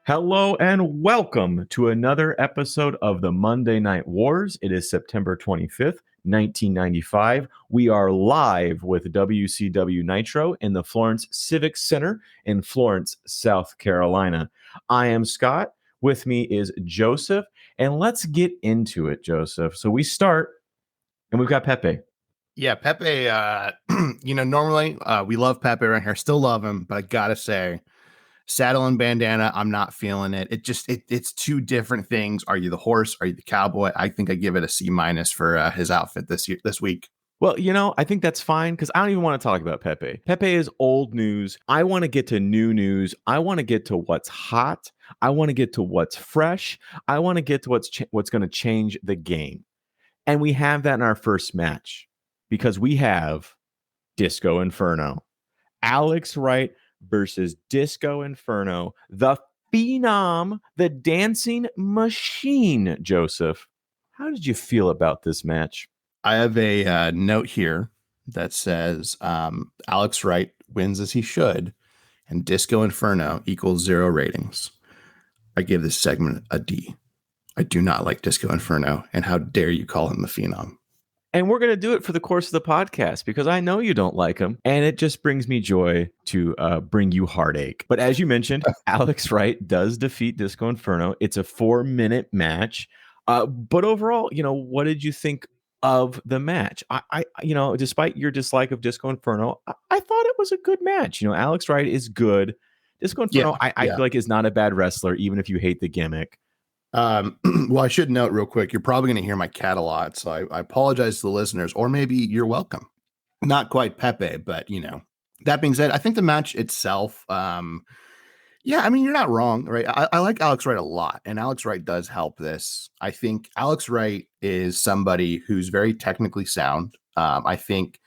Hello and welcome to another episode of the Monday Night Wars. It is September 25th, 1995. We are live with WCW Nitro in the Florence Civic Center in Florence, South Carolina. I am Scott. With me is Joseph. And let's get into it, Joseph. So we start, and we've got Pepe. Yeah, Pepe, normally we love Pepe around here. Still love him, but I gotta say, saddle and bandana, I'm not feeling it. It's two different things. Are you the horse? Are you the cowboy? I think I give it a C- for his outfit this week. Well, I think that's fine because I don't even want to talk about Pepe. Pepe is old news. I want to get to new news. I want to get to what's hot. I want to get to what's fresh. I want to get to what's going to change the game. And we have that in our first match because we have Disco Inferno. Alex Wright versus Disco Inferno, the Phenom, the dancing machine. Joseph, how did you feel about this match? I have a note here that says Alex Wright wins as he should, and Disco Inferno equals 0 ratings. I give this segment a D. I do not like Disco Inferno, and how dare you call him the Phenom? And we're going to do it for the course of the podcast because I know you don't like him. And it just brings me joy to bring you heartache. But as you mentioned, Alex Wright does defeat Disco Inferno. It's a 4-minute match. But overall, what did you think of the match? I despite your dislike of Disco Inferno, I thought it was a good match. Alex Wright is good. Disco Inferno, I feel like is not a bad wrestler, even if you hate the gimmick. Well, I should note real quick, you're probably going to hear my cat a lot, so I apologize to the listeners, or maybe you're welcome. Not quite Pepe, but that being said, I think the match itself, you're not wrong, right? I like Alex Wright a lot, and Alex Wright does help this. I think Alex Wright is somebody who's very technically sound. I think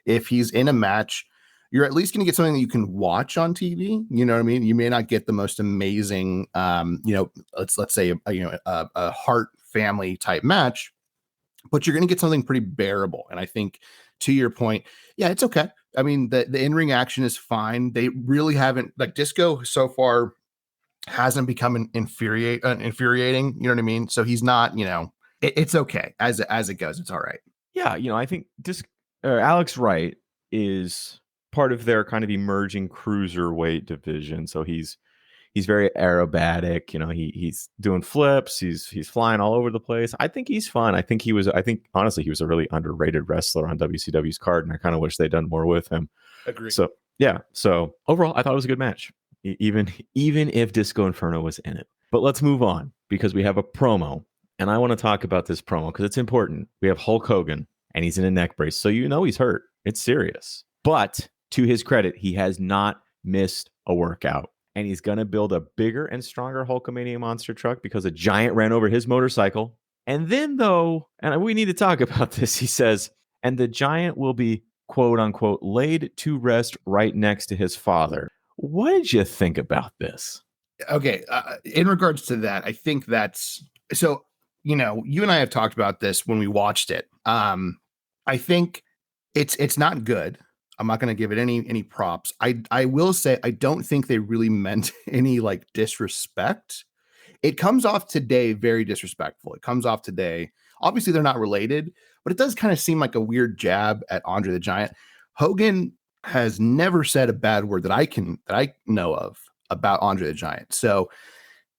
if he's in a match, you're at least going to get something that you can watch on TV. You know what I mean? You may not get the most amazing, let's say, a heart family type match, but you're going to get something pretty bearable. And I think to your point, yeah, it's okay. I mean, the in-ring action is fine. They really haven't, like, Disco so far hasn't become infuriating. You know what I mean? So he's not, it's okay as it goes. It's all right. Yeah. I think Alex Wright is part of their kind of emerging cruiserweight division. So he's very aerobatic. He's doing flips. He's flying all over the place. I think he's fun. I think honestly, he was a really underrated wrestler on WCW's card, and I kind of wish they'd done more with him. Agreed. So yeah. So overall, I thought it was a good match, even if Disco Inferno was in it. But let's move on because we have a promo, and I want to talk about this promo because it's important. We have Hulk Hogan, and he's in a neck brace, so he's hurt. It's serious. But to his credit, he has not missed a workout. And he's going to build a bigger and stronger Hulkamania monster truck because a giant ran over his motorcycle. And then, though, and we need to talk about this, he says, and the giant will be, quote unquote, laid to rest right next to his father. What did you think about this? Okay. In regards to that, I think that's so, you and I have talked about this when we watched it. I think it's not good. I'm not going to give it any props. I will say I don't think they really meant any like disrespect. It comes off today very disrespectful. It comes off today. Obviously, they're not related, but it does kind of seem like a weird jab at Andre the Giant. Hogan has never said a bad word that I know of about Andre the Giant. So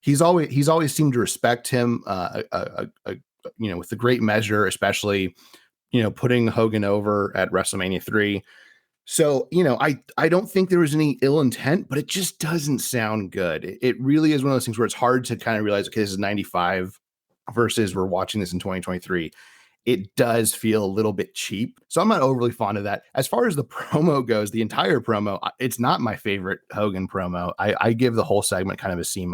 he's always seemed to respect him. With the great measure, especially putting Hogan over at WrestleMania 3. So, I don't think there was any ill intent, but it just doesn't sound good. It really is one of those things where it's hard to kind of realize, okay, this is 95 versus we're watching this in 2023. It does feel a little bit cheap. So I'm not overly fond of that. As far as the promo goes, the entire promo, it's not my favorite Hogan promo. I give the whole segment kind of a C-.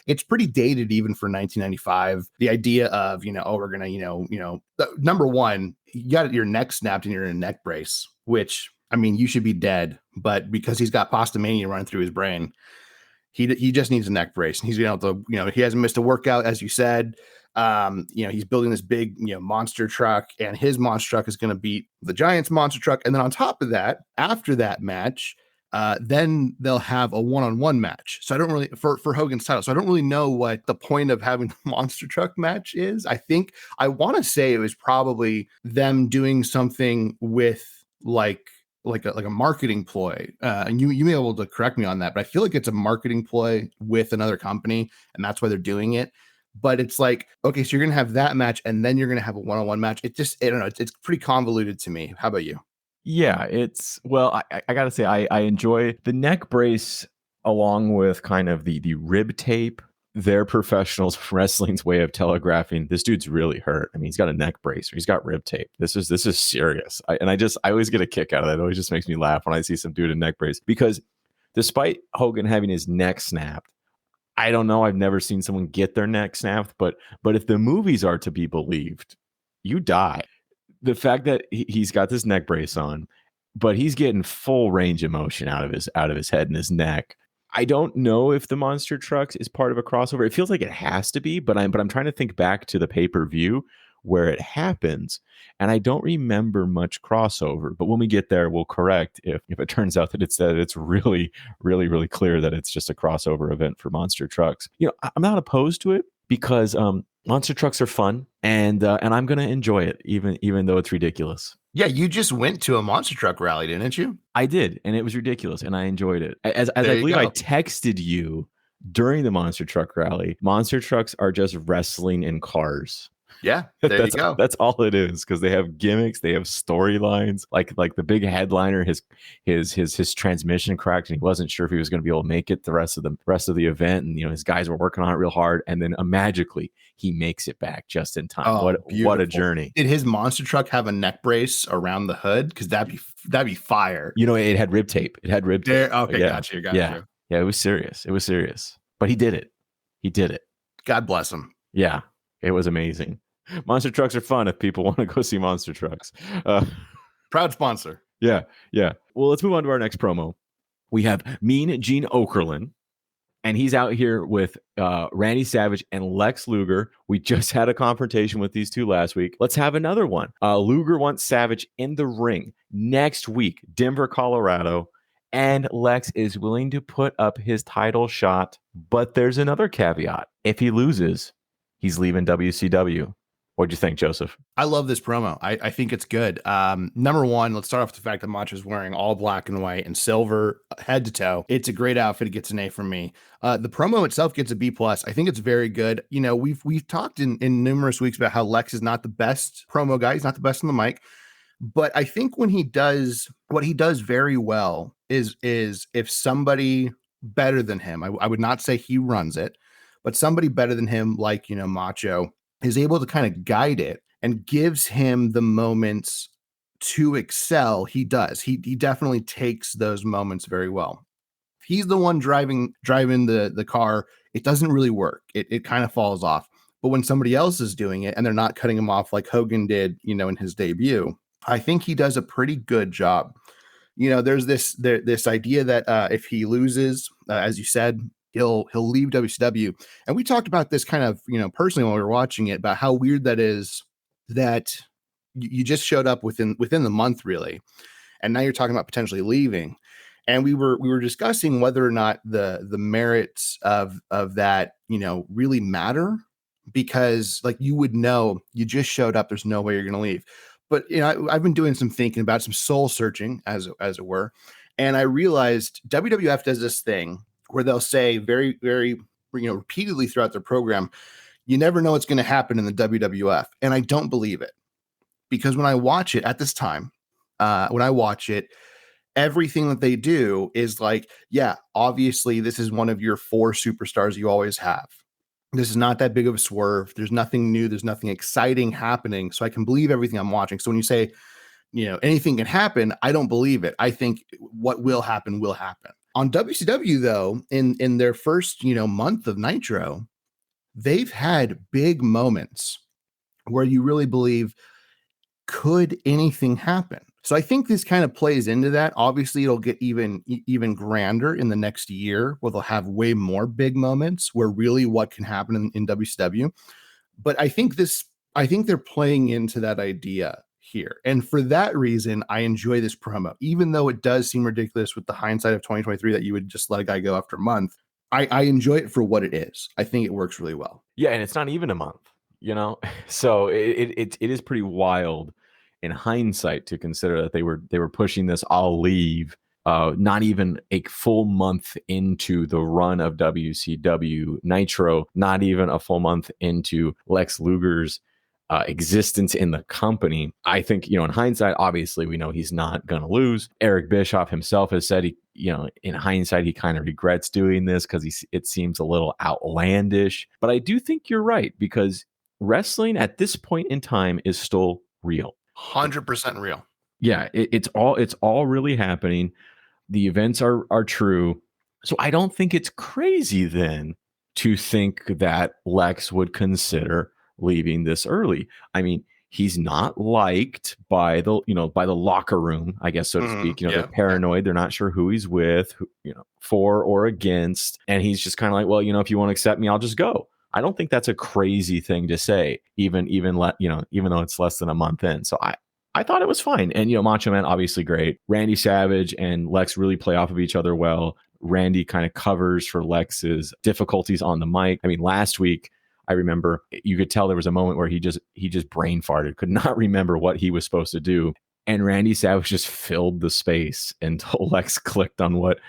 It's pretty dated even for 1995. The idea of, we're going to, number one, you got your neck snapped and you're in a neck brace, which, I mean, you should be dead, but because he's got Postomania running through his brain, he just needs a neck brace, and he's he hasn't missed a workout, as you said. He's building this big, monster truck, and his monster truck is going to beat the Giants' monster truck. And then on top of that, after that match, then they'll have a one-on-one match. So I don't really for Hogan's title. So I don't really know what the point of having the monster truck match is. I want to say it was probably them doing something with like a marketing ploy. And you may be able to correct me on that, but I feel like it's a marketing ploy with another company, and that's why they're doing it. But it's like, okay, so you're gonna have that match, and then you're gonna have a one-on-one match. I don't know. It's pretty convoluted to me. How about you? Yeah, I gotta say, I enjoy the neck brace along with kind of the rib tape. They're professionals. Wrestling's way of telegraphing this dude's really hurt. I mean, he's got a neck brace or he's got rib tape. This is serious. I always get a kick out of that. It always just makes me laugh when I see some dude in neck brace, because despite Hogan having his neck snapped, I don't know. I've never seen someone get their neck snapped, but if the movies are to be believed, you die. The fact that he's got this neck brace on, but he's getting full range of motion out of his head and his neck. I don't know if the monster trucks is part of a crossover. It feels like it has to be, but I'm trying to think back to the pay-per-view where it happens, and I don't remember much crossover. But when we get there, we'll correct if it turns out that it's really, really, really clear that it's just a crossover event for monster trucks. I'm not opposed to it, because monster trucks are fun, and I'm gonna enjoy it, even though it's ridiculous. Yeah, you just went to a monster truck rally, didn't you? I did, and it was ridiculous, and I enjoyed it. As I believe I texted you during the monster truck rally, monster trucks are just wrestling in cars. Yeah, there you go. That's all it is, because they have gimmicks, they have storylines. Like the big headliner, his transmission cracked, and he wasn't sure if he was going to be able to make it the rest of the event. And his guys were working on it real hard, and then magically he makes it back just in time. Oh, what a journey! Did his monster truck have a neck brace around the hood? Because that'd be fire. It had rib tape. It had rib tape. Okay, yeah. Got you. Yeah, it was serious. It was serious, but he did it. God bless him. Yeah, it was amazing. Monster trucks are fun if people want to go see monster trucks. Proud sponsor. Yeah. Well, let's move on to our next promo. We have Mean Gene Okerlund, and he's out here with Randy Savage and Lex Luger. We just had a confrontation with these two last week. Let's have another one. Luger wants Savage in the ring next week, Denver, Colorado, and Lex is willing to put up his title shot, but there's another caveat. If he loses, he's leaving WCW. What'd you think, Joseph? I love this promo. I think it's good. Number one, let's start off with the fact that Macho's wearing all black and white and silver head to toe. It's a great outfit. It gets an A from me. The promo itself gets a B+. I think it's very good. We've talked in numerous weeks about how Lex is not the best promo guy. He's not the best on the mic. But I think when he does what he does very well is if somebody better than him, I would not say he runs it, but somebody better than him, like, Macho, is able to kind of guide it and gives him the moments to excel. He does. He definitely takes those moments very well. If he's the one driving the car, it doesn't really work. It kind of falls off. But when somebody else is doing it and they're not cutting him off like Hogan did, in his debut, I think he does a pretty good job. There's this idea that if he loses, as you said, he'll leave WCW. And we talked about this kind of, personally when we were watching it, about how weird that is, that you just showed up within the month, really. And now you're talking about potentially leaving. And we were discussing whether or not the merits of that, really matter, because like you would know, you just showed up, there's no way you're going to leave. But, I've been doing some thinking about some soul searching, as it were. And I realized WWF does this thing where they'll say very, very, repeatedly throughout their program, you never know what's going to happen in the WWF. And I don't believe it, because when I watch it at this time, everything that they do is like, yeah, obviously this is one of your 4 superstars you always have. This is not that big of a swerve. There's nothing new. There's nothing exciting happening. So I can believe everything I'm watching. So when you say, anything can happen, I don't believe it. I think what will happen will happen. On WCW, though, in their first, month of Nitro, they've had big moments where you really believe, could anything happen? So I think this kind of plays into that. Obviously, it'll get even grander in the next year, where they'll have way more big moments where really what can happen in WCW. But I think they're playing into that idea here. And for that reason, I enjoy this promo, even though it does seem ridiculous with the hindsight of 2023 that you would just let a guy go after a month. I enjoy it for what it is. I think it works really well. Yeah, and it's not even a month, so it is pretty wild in hindsight to consider that they were pushing this I'll leave not even a full month into the run of WCW Nitro, not even a full month into Lex Luger's existence in the company. I think, in hindsight, obviously we know he's not going to lose. Eric Bischoff himself has said in hindsight, he kind of regrets doing this because it seems a little outlandish. But I do think you're right, because wrestling at this point in time is still real. 100% real. Yeah, it's all really happening. The events are true. So I don't think it's crazy then to think that Lex would consider leaving this early. I mean, he's not liked by the locker room, I guess, so to speak. They're paranoid. They're not sure who he's with, for or against. And he's just kind of like, well, if you want to accept me, I'll just go. I don't think that's a crazy thing to say, even though it's less than a month in. So I thought it was fine. And, Macho Man, obviously great. Randy Savage and Lex really play off of each other well. Randy kind of covers for Lex's difficulties on the mic. I mean, last week, I remember you could tell there was a moment where he just brain farted, could not remember what he was supposed to do. And Randy Savage just filled the space until Lex clicked on what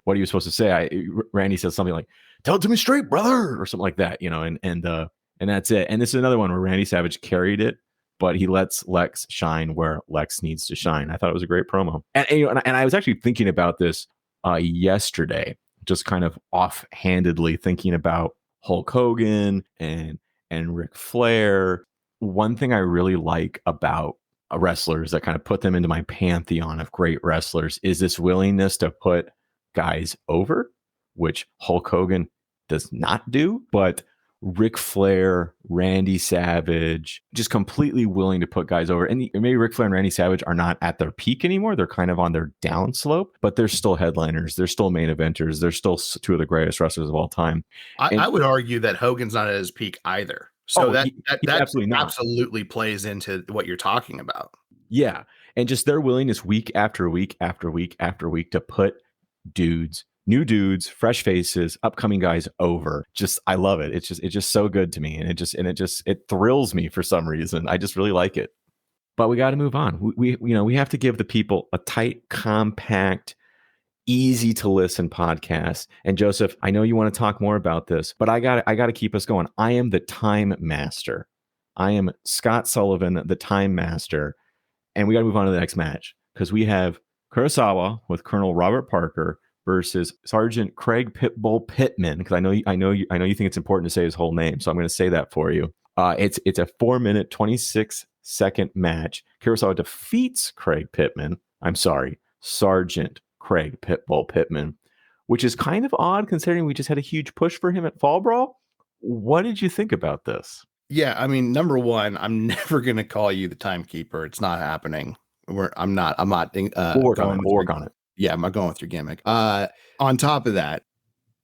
he was supposed to say. Randy said something like, "Tell it to me straight, brother," or something like that, and that's it. And this is another one where Randy Savage carried it, but he lets Lex shine where Lex needs to shine. I thought it was a great promo. And I was actually thinking about this yesterday, just kind of offhandedly thinking about Hulk Hogan and Ric Flair. One thing I really like about wrestlers that kind of put them into my pantheon of great wrestlers is this willingness to put guys over, which Hulk Hogan does not do, but Ric Flair, Randy Savage, just completely willing to put guys over. And maybe Ric Flair and Randy Savage are not at their peak anymore. They're kind of on their downslope, but they're still headliners. They're still main eventers. They're still two of the greatest wrestlers of all time. I would argue that Hogan's not at his peak either. So that absolutely plays into what you're talking about. Yeah. And just their willingness week after week after week after week to put new dudes, fresh faces, upcoming guys over. I love it. It's just so good to me. And it thrills me for some reason. I just really like it. But we got to move on. We have to give the people a tight, compact, easy to listen podcast. And Joseph, I know you want to talk more about this, but I got to keep us going. I am the time master. I am Scott Sullivan, the time master. And we got to move on to the next match, because we have Kurosawa with Colonel Robert Parker versus Sergeant Craig Pitbull Pittman, because I know you think it's important to say his whole name, so I'm going to say that for you. It's a 4-minute 26-second match. Kurosawa defeats Sergeant Craig Pitbull Pittman, which is kind of odd considering we just had a huge push for him at Fall Brawl. What did you think about this? Yeah, I mean, number one, I'm never going to call you the timekeeper. It's not happening. I'm not. We'll work on it. Yeah, I'm not going with your gimmick. On top of that,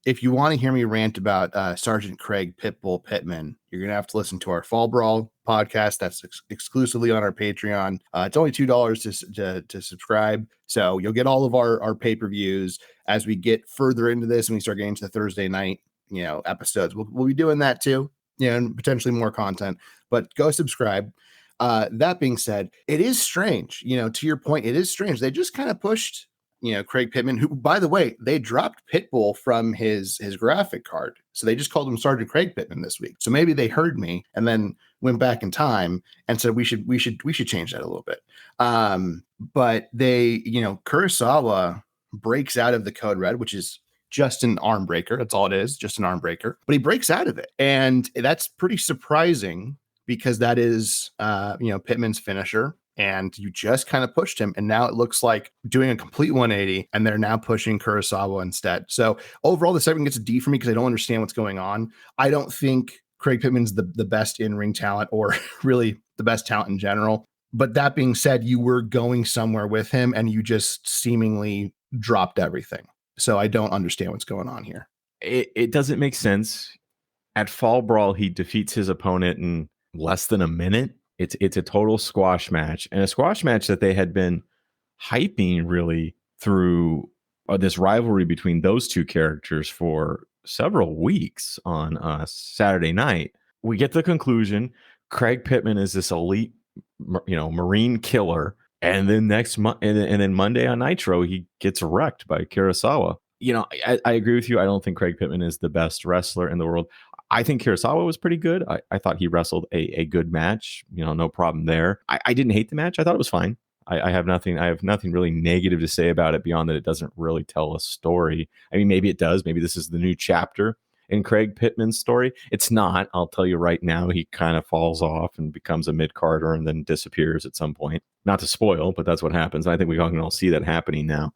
if you want to hear me rant about Sergeant Craig Pitbull Pittman, you're going to have to listen to our Fall Brawl podcast. That's exclusively on our Patreon. It's only $2 to subscribe. So you'll get all of our pay-per-views as we get further into this and we start getting to the Thursday night, episodes. We'll be doing that too, and potentially more content, but go subscribe. That being said, it is strange, to your point, it is strange. They just kind of pushed, Craig Pittman, who, by the way, they dropped Pitbull from his graphic card. So they just called him Sergeant Craig Pittman this week. So maybe they heard me and then went back in time and said, we should change that a little bit. But they, Kurosawa breaks out of the code red, which is just an arm breaker. That's all it is, just an arm breaker. But he breaks out of it. And that's pretty surprising, because that is, Pittman's finisher, and you just kind of pushed him. And now it looks like doing a complete 180, and they're now pushing Kurosawa instead. So overall, the segment gets a D for me because I don't understand what's going on. I don't think Craig Pittman's the best in-ring talent, or really the best talent in general. But that being said, you were going somewhere with him and you just seemingly dropped everything. So I don't understand what's going on here. It doesn't make sense. At Fall Brawl, he defeats his opponent in less than a minute. It's a total squash match, and a squash match that they had been hyping really through this rivalry between those two characters for several weeks on Saturday night. We get to the conclusion. Craig Pittman is this elite, Marine killer, and then and then Monday on Nitro, he gets wrecked by Kurosawa. I agree with you. I don't think Craig Pittman is the best wrestler in the world. I think Kurosawa was pretty good. I thought he wrestled a good match. No problem there. I didn't hate the match. I thought it was fine. I have nothing really negative to say about it beyond that it doesn't really tell a story. I mean, maybe it does. Maybe this is the new chapter in Craig Pittman's story. It's not. I'll tell you right now, he kind of falls off and becomes a mid-carder and then disappears at some point. Not to spoil, but that's what happens. I think we can all see that happening now.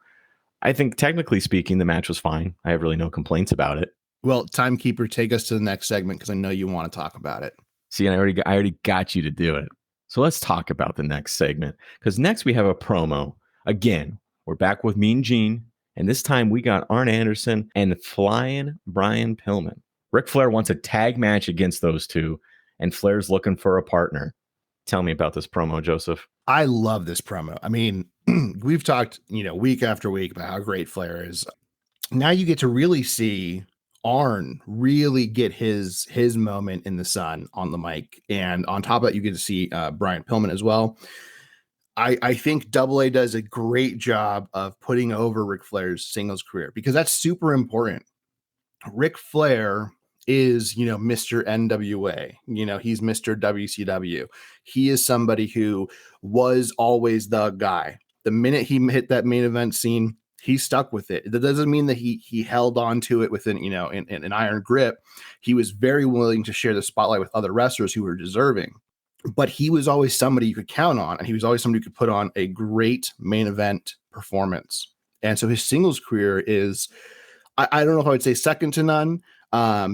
I think technically speaking, the match was fine. I have really no complaints about it. Well, Timekeeper, take us to the next segment because I know you want to talk about it. See, and I already got you to do it. So let's talk about the next segment, because next we have a promo. Again, we're back with Mean Gene, and this time we got Arn Anderson and Flying Brian Pillman. Ric Flair wants a tag match against those two, and Flair's looking for a partner. Tell me about this promo, Joseph. I love this promo. I mean, we've talked, week after week about how great Flair is. Now you get to really see Arn really get his moment in the sun on the mic, and on top of that, you get to see Brian Pillman as well. I think Double A does a great job of putting over Ric Flair's singles career, because that's super important. Ric Flair is, Mr. NWA. He's Mr. WCW. He is somebody who was always the guy. The minute he hit that main event scene, he stuck with it. That doesn't mean that he held on to it within, in an iron grip. He was very willing to share the spotlight with other wrestlers who were deserving. But he was always somebody you could count on, and he was always somebody who could put on a great main event performance. And so his singles career is, I don't know if I would say second to none,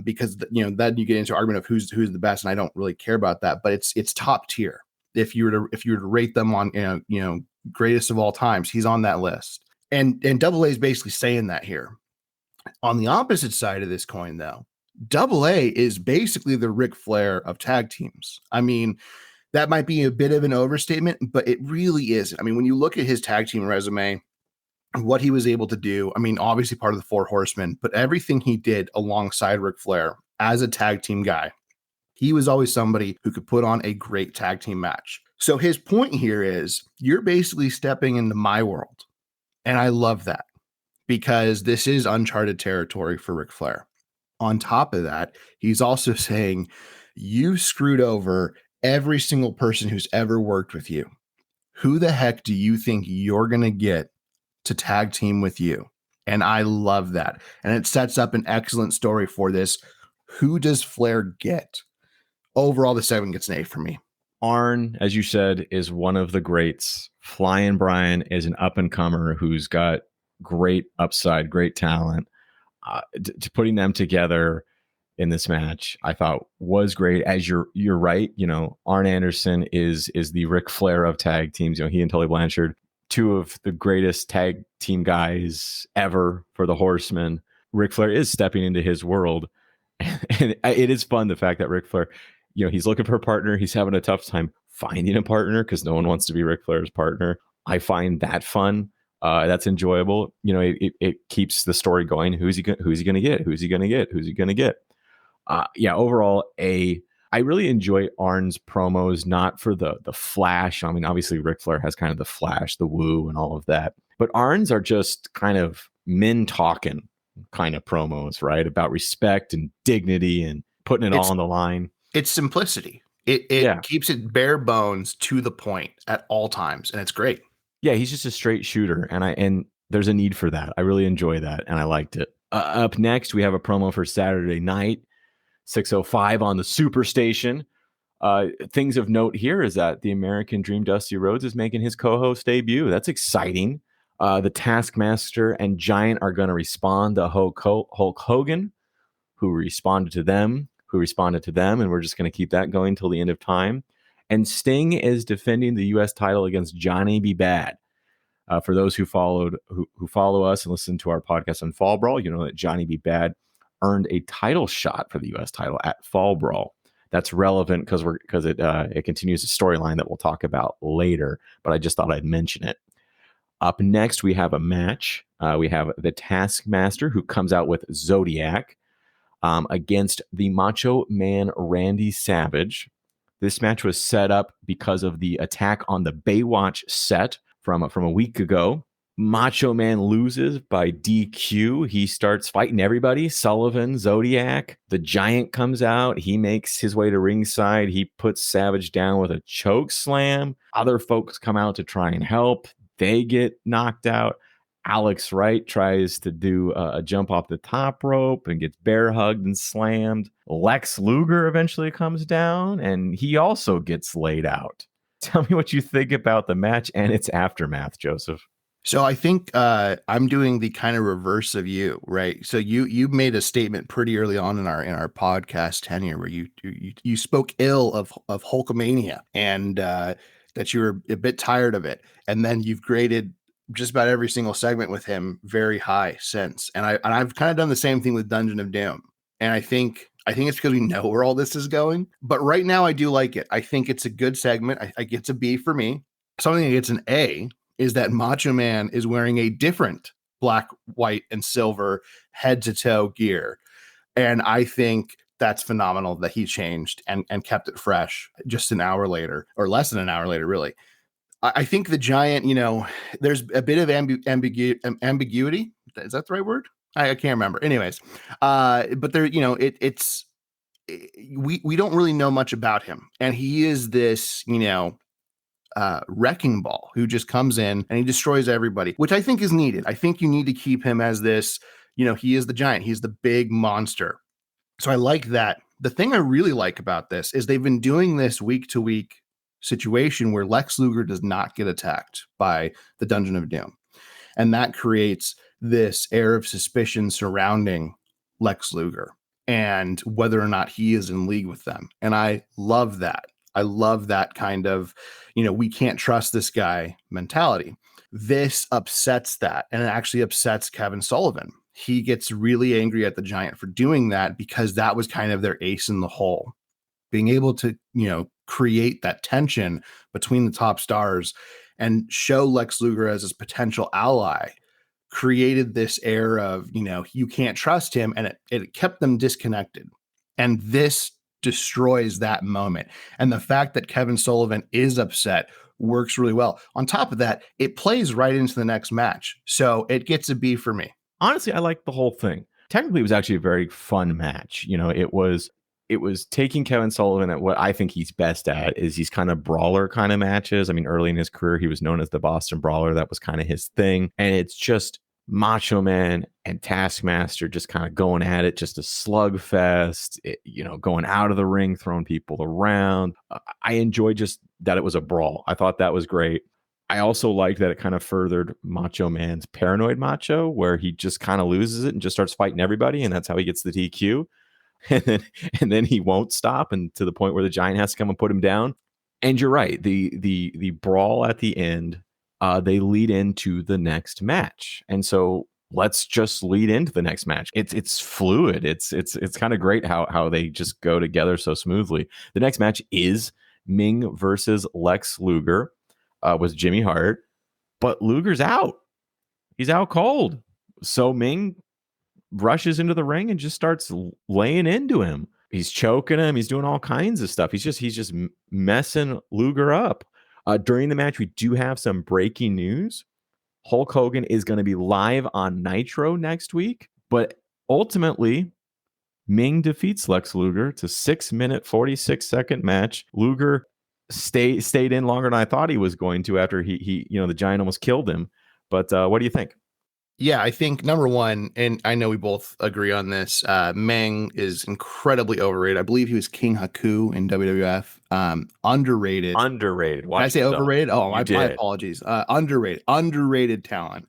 because then you get into argument of who's the best, and I don't really care about that. But it's top tier. If you were to rate them on greatest of all times, he's on that list. And Double A is basically saying that here. On the opposite side of this coin, though, Double A is basically the Ric Flair of tag teams. I mean, that might be a bit of an overstatement, but it really isn't. I mean, when you look at his tag team resume, what he was able to do, I mean, obviously part of the Four Horsemen, but everything he did alongside Ric Flair as a tag team guy, he was always somebody who could put on a great tag team match. So his point here is, you're basically stepping into my world. And I love that, because this is uncharted territory for Ric Flair. On top of that, he's also saying, you screwed over every single person who's ever worked with you. Who the heck do you think you're going to get to tag team with you? And I love that. And it sets up an excellent story for this. Who does Flair get? Overall, the segment gets an A for me. Arn, as you said, is one of the greats. Flying Brian is an up-and-comer who's got great upside, great talent. Putting them together in this match, I thought was great. As you're right, Arn Anderson is the Ric Flair of tag teams. He and Tully Blanchard, two of the greatest tag team guys ever for the Horsemen. Ric Flair is stepping into his world, and it is fun, the fact that Ric Flair, he's looking for a partner. He's having a tough time finding a partner because no one wants to be Ric Flair's partner. I find that fun. That's enjoyable. It keeps the story going. Who's he going to get? Who's he going to get? Who's he going to get? Overall, I really enjoy Arn's promos, not for the flash. I mean, obviously Ric Flair has kind of the flash, the woo, and all of that. But Arn's are just kind of men talking kind of promos, right? About respect and dignity and putting it all on the line. It's simplicity. It keeps it bare bones to the point at all times, and it's great. Yeah, he's just a straight shooter, and there's a need for that. I really enjoy that, and I liked it. Up next, we have a promo for Saturday night, 6:05 on the Superstation. Things of note here is that the American Dream Dusty Rhodes is making his co-host debut. That's exciting. The Taskmaster and Giant are going to respond to Hulk Hogan, who responded to them, and we're just going to keep that going till the end of time. And Sting is defending the U.S. title against Johnny B. Bad. For those who follow us and listen to our podcast on Fall Brawl, you know that Johnny B. Bad earned a title shot for the U.S. title at Fall Brawl. that's relevant because it continues a storyline that we'll talk about later. But I just thought I'd mention it. Up next, we have a match. We have the Taskmaster, who comes out with Zodiac against the Macho Man Randy Savage. This match was set up because of the attack on the Baywatch set from a week ago. Macho Man loses by DQ. He starts fighting everybody. Sullivan, Zodiac. The Giant comes out. He makes his way to ringside. He puts Savage down with a choke slam. Other folks come out to try and help. They get knocked out. Alex Wright tries to do a jump off the top rope and gets bear hugged and slammed. Lex Luger eventually comes down and he also gets laid out. Tell me what you think about the match and its aftermath, Joseph. So I think I'm doing the kind of reverse of you, right? So you made a statement pretty early on in our podcast tenure where you spoke ill of Hulkamania and that you were a bit tired of it, and then you've graded just about every single segment with him very high since. And I've kind of done the same thing with Dungeon of Doom, and I think it's because we know where all this is going. But right now I do like it. I think it's a good segment. I get a B for me. Something that gets an A is that Macho Man is wearing a different black, white, and silver head-to-toe gear. And I think that's phenomenal that he changed and kept it fresh just an hour later, or less than an hour later, really. I think the Giant, there's a bit of ambiguity. Is that the right word? I can't remember. Anyways, but there, we don't really know much about him. And he is this, wrecking ball who just comes in and he destroys everybody, which I think is needed. I think you need to keep him as this, he is the Giant. He's the big monster. So I like that. The thing I really like about this is they've been doing this week to week situation where Lex Luger does not get attacked by the Dungeon of Doom. And that creates this air of suspicion surrounding Lex Luger and whether or not he is in league with them. And I love that. I love that kind of, we can't trust this guy mentality. This upsets that, and it actually upsets Kevin Sullivan. He gets really angry at the Giant for doing that because that was kind of their ace in the hole. Being able to, create that tension between the top stars and show Lex Luger as his potential ally created this air of, you can't trust him, and it kept them disconnected. And this destroys that moment. And the fact that Kevin Sullivan is upset works really well. On top of that, it plays right into the next match. So it gets a B for me. Honestly, I like the whole thing. Technically, it was actually a very fun match. It was taking Kevin Sullivan at what I think he's best at is these kind of brawler kind of matches. I mean, early in his career, he was known as the Boston Brawler. That was kind of his thing. And it's just Macho Man and Taskmaster just kind of going at it, just a slugfest, going out of the ring, throwing people around. I enjoyed just that it was a brawl. I thought that was great. I also liked that it kind of furthered Macho Man's paranoid macho, where he just kind of loses it and just starts fighting everybody. And that's how he gets the DQ. And then he won't stop, and to the point where the Giant has to come and put him down. And you're right. The brawl at the end, they lead into the next match. And so let's just lead into the next match. It's fluid. It's kind of great how they just go together so smoothly. The next match is Ming versus Lex Luger with Jimmy Hart, but Luger's out. He's out cold. So Ming rushes into the ring and just starts laying into him. He's choking him. He's doing all kinds of stuff. He's just messing Luger up. During the match, we do have some breaking news. Hulk Hogan is going to be live on Nitro next week, but ultimately, Ming defeats Lex Luger. It's a 6-minute, 46-second match. Luger stayed in longer than I thought he was going to after he the Giant almost killed him. But what do you think? Yeah, I think number one, and I know we both agree on this, Meng is incredibly overrated. I believe he was King Haku in WWF. Underrated. Underrated. Did I say overrated? Oh, my apologies. Underrated talent.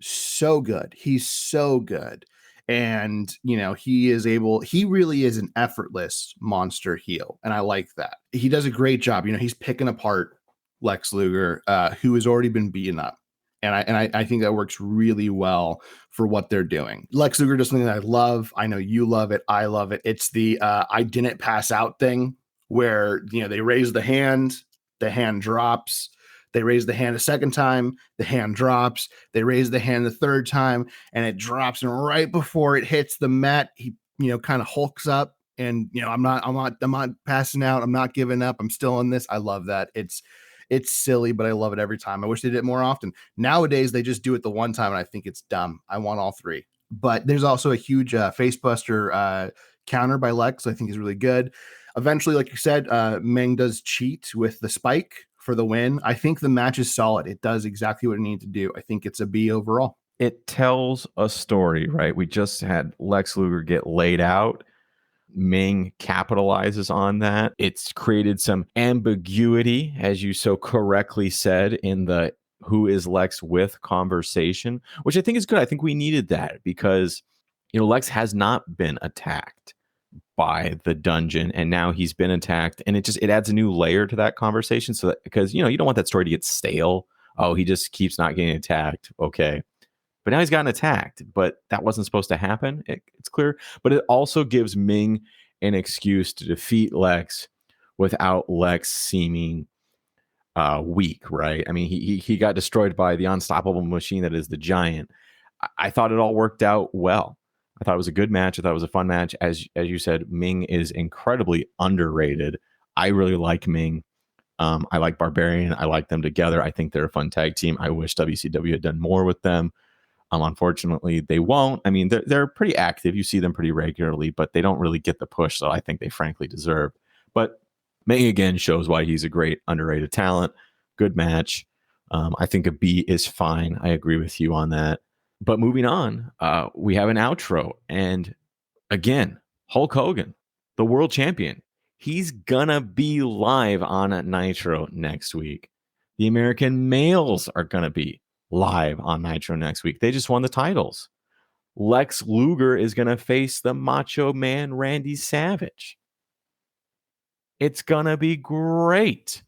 So good. He's so good. And, he really is an effortless monster heel. And I like that. He does a great job. He's picking apart Lex Luger, who has already been beaten up. And I think that works really well for what they're doing. Lex Luger does something that I love. I know you love it. I love it. It's the I didn't pass out thing. where, they raise the hand drops. They raise the hand a second time, the hand drops. They raise the hand the third time, and it drops. And right before it hits the mat, he, kind of hulks up. And I'm not passing out. I'm not giving up. I'm still in this. I love that. It's silly, but I love it every time. I wish they did it more often. Nowadays, they just do it the one time, and I think it's dumb. I want all three. But there's also a huge facebuster counter by Lex. I think is really good. Eventually, like you said, Meng does cheat with the spike for the win. I think the match is solid. It does exactly what it needs to do. I think it's a B overall. It tells a story, right? We just had Lex Luger get laid out. Ming capitalizes on that. It's created some ambiguity, as you so correctly said, in the who is Lex with conversation, which I think is good. I think we needed that because, Lex has not been attacked by the dungeon, and now he's been attacked, and it adds a new layer to that conversation. So that, because, you don't want that story to get stale. Oh, he just keeps not getting attacked. Okay. But now he's gotten attacked, but that wasn't supposed to happen. It's clear. But it also gives Ming an excuse to defeat Lex without Lex seeming weak, right? I mean, he got destroyed by the unstoppable machine that is the Giant. I thought it all worked out well. I thought it was a good match. I thought it was a fun match. As you said, Ming is incredibly underrated. I really like Ming. I like Barbarian. I like them together. I think they're a fun tag team. I wish WCW had done more with them. Unfortunately, they won't. I mean, they're pretty active. You see them pretty regularly, but they don't really get the push that I think they frankly deserve. But Ming again shows why he's a great underrated talent. Good match. I think a B is fine. I agree with you on that. But moving on, we have an outro. And again, Hulk Hogan, the world champion, he's gonna be live on Nitro next week. The American males are gonna be live on Nitro next week. They just won the titles. Lex Luger is going to face the Macho Man Randy Savage. It's going to be great.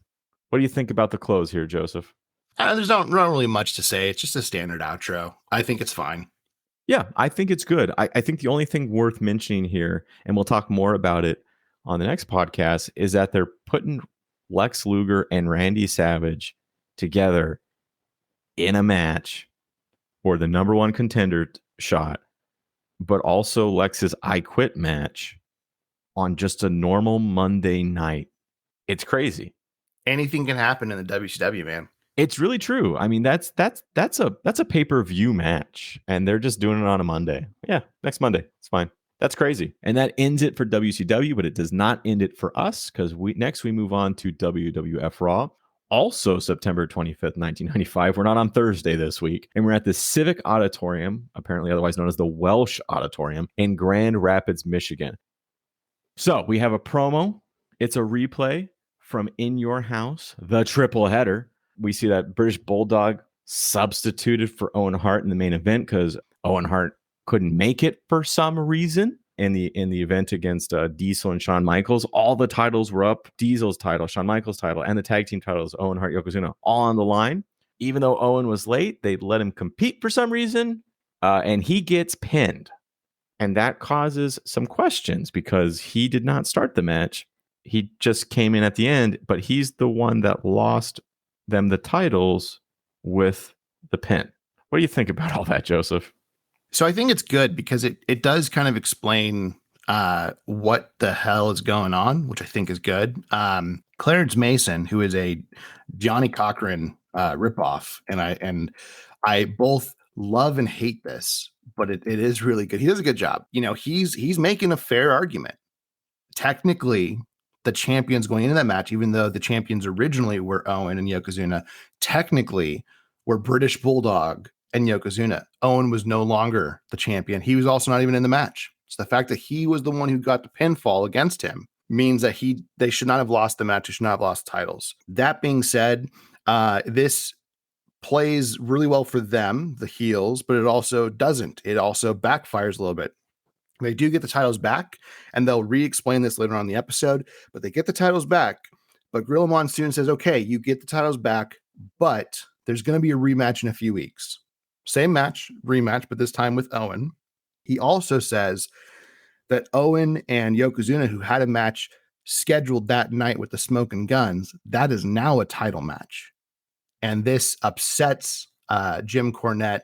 What do you think about the close here, Joseph? There's not really much to say. It's just a standard outro. I think it's fine. Yeah, I think it's good. I think the only thing worth mentioning here, and we'll talk more about it on the next podcast, is that they're putting Lex Luger and Randy Savage together in a match for the number one contender shot, but also Lex's I Quit match on just a normal Monday night. It's crazy. Anything can happen in the WCW, man. It's really true. I mean, that's a pay-per-view match, and they're just doing it on a Monday. Yeah, next Monday. It's fine. That's crazy. And that ends it for WCW, but it does not end it for us because we move on to WWF Raw. Also, September 25th, 1995. We're not on Thursday this week. And we're at the Civic Auditorium, apparently otherwise known as the Welsh Auditorium, in Grand Rapids, Michigan. So we have a promo. It's a replay from In Your House, the triple header. We see that British Bulldog substituted for Owen Hart in the main event because Owen Hart couldn't make it for some reason. In the event against Diesel and Shawn Michaels, all the titles were up. Diesel's title, Shawn Michaels' title, and the tag team titles, Owen Hart, Yokozuna, all on the line. Even though Owen was late, they let him compete for some reason, and he gets pinned. And that causes some questions because he did not start the match. He just came in at the end, but he's the one that lost them the titles with the pin. What do you think about all that, Joseph? So I think it's good because it does kind of explain what the hell is going on, which I think is good. Clarence Mason, who is a Johnny Cochran ripoff, and I both love and hate this, but it is really good. He does a good job. He's making a fair argument. Technically, the champions going into that match, even though the champions originally were Owen and Yokozuna, technically were British Bulldog and Yokozuna. Owen was no longer the champion. He was also not even in the match. So the fact that he was the one who got the pinfall against him means that they should not have lost the match. They should not have lost titles. That being said, this plays really well for them, the heels, but it also doesn't. It also backfires a little bit. They do get the titles back, and they'll re-explain this later on in the episode, but they get the titles back. But Gorilla Monsoon says, okay, you get the titles back, but there's going to be a rematch in a few weeks. Same match, rematch, but this time with Owen. He also says that Owen and Yokozuna, who had a match scheduled that night with the Smoking Guns, that is now a title match. And this upsets Jim Cornette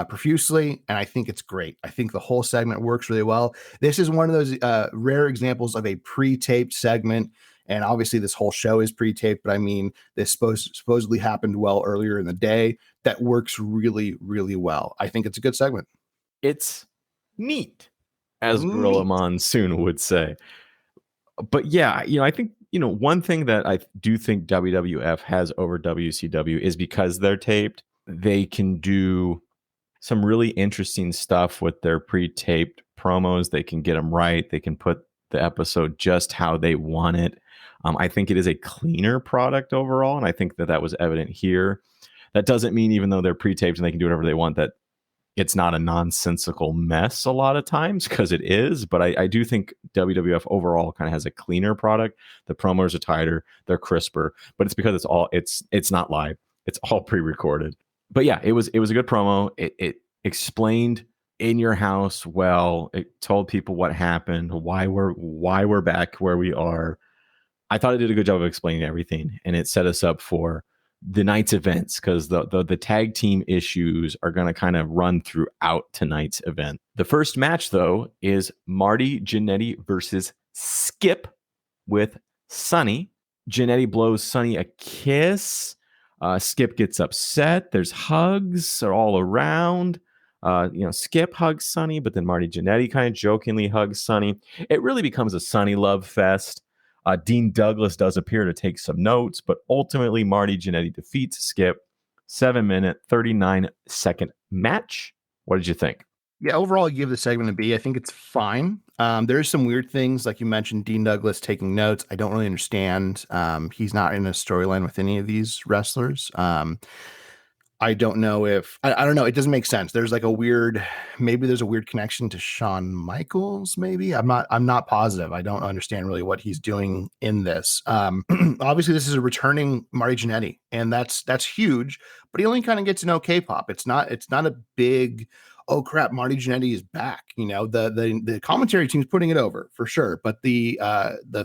profusely, and I think it's great. I think the whole segment works really well. This is one of those rare examples of a pre-taped segment, and obviously this whole show is pre-taped, but I mean, this supposedly happened well earlier in the day. That works really, really well. I think it's a good segment. It's neat, as Gorilla Neat. Monsoon would say. But yeah, I think, one thing that I do think WWF has over WCW is because they're taped, they can do some really interesting stuff with their pre-taped promos. They can get them right. They can put the episode just how they want it. I think it is a cleaner product overall, and I think that was evident here. That doesn't mean, even though they're pre-taped and they can do whatever they want, that it's not a nonsensical mess a lot of times, because it is. But I do think WWF overall kind of has a cleaner product. The promos are tighter, they're crisper, but it's because it's not live. It's all pre-recorded. But yeah, it was a good promo. It explained in your house well. It told people what happened, why we're back where we are. I thought it did a good job of explaining everything, and it set us up for the night's events, because the tag team issues are going to kind of run throughout tonight's event. The first match, though, is Marty Jannetty versus Skip with Sonny. Jannetty blows Sonny a kiss. Skip gets upset. There's hugs all around. Skip hugs Sonny, but then Marty Jannetty kind of jokingly hugs Sonny. It really becomes a Sonny love fest. Dean Douglas does appear to take some notes, but ultimately Marty Jannetty defeats Skip. 7-minute, 39-second match. What did you think? Yeah, overall, I give the segment a B. I think it's fine. There's some weird things, like you mentioned, Dean Douglas taking notes. I don't really understand. He's not in a storyline with any of these wrestlers. I don't know if I don't know. It doesn't make sense. There's like maybe there's a weird connection to Shawn Michaels. Maybe I'm not positive. I don't understand really what he's doing in this. Obviously this is a returning Marty Jannetty, and that's huge, but he only kind of gets an okay pop. It's not a big, oh crap, Marty Jannetty is back. The commentary team's putting it over for sure, but the